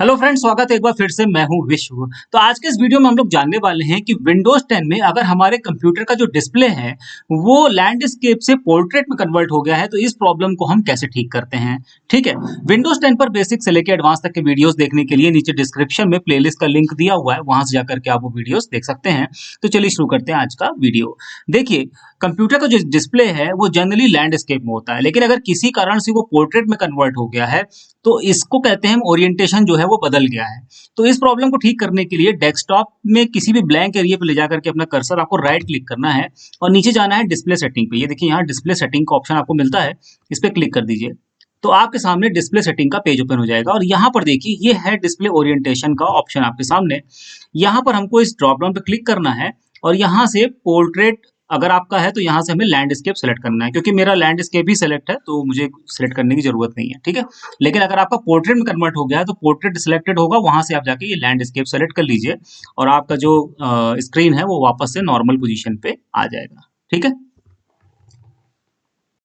Hello friends, स्वागत है एक बार फिर से। मैं हूं विश्व। तो आज के इस वीडियो में हम लोग जानने वाले हैं कि विंडोज 10 में अगर हमारे कंप्यूटर का जो डिस्प्ले है वो लैंडस्केप से पोर्ट्रेट में कन्वर्ट हो गया है तो इस प्रॉब्लम को हम कैसे ठीक करते हैं। ठीक है, विंडोज 10 पर बेसिक से लेकर एडवांस तक के वीडियोस देखने के लिए नीचे डिस्क्रिप्शन में प्लेलिस्ट का लिंक दिया हुआ है, वहां से जाकर के आप वो वीडियोस देख सकते हैं। तो चलिए शुरू करते हैं आज का वीडियो। देखिए, कंप्यूटर का जो डिस्प्ले है वो जनरली लैंडस्केप में होता है, लेकिन अगर किसी कारण से वो पोर्ट्रेट में कन्वर्ट हो गया है तो इसको कहते हैं ओरिएंटेशन जो है वो बदल गया है। तो इस प्रॉब्लम को ठीक करने के लिए डेस्कटॉप में किसी भी ब्लैंक एरिया पे ले जाकर के अपना कर्सर आपको राइट क्लिक करना है और नीचे जाना है डिस्प्ले सेटिंग पे। ये देखिए यहाँ डिस्प्ले सेटिंग का ऑप्शन आपको मिलता है, इस पे क्लिक कर दीजिए। तो आपके सामने डिस्प्ले सेटिंग का पेज ओपन हो जाएगा और यहाँ पर देखिए ये है डिस्प्ले ओरिएंटेशन का ऑप्शन आपके सामने। यहाँ पर हमको इस ड्रॉप डाउन पे क्लिक करना है और यहाँ से पोर्ट्रेट अगर आपका है तो यहाँ से हमें लैंडस्केप सेलेक्ट करना है। क्योंकि मेरा लैंडस्केप ही सेलेक्ट है तो मुझे सेलेक्ट करने की जरूरत नहीं है। ठीक है, लेकिन अगर आपका पोर्ट्रेट में कन्वर्ट हो गया है तो पोर्ट्रेट सिलेक्टेड होगा, वहां से आप जाके ये लैंडस्केप सेलेक्ट कर लीजिए और आपका जो स्क्रीन है वो वापस से नॉर्मल पोजीशन पे आ जाएगा। ठीक है।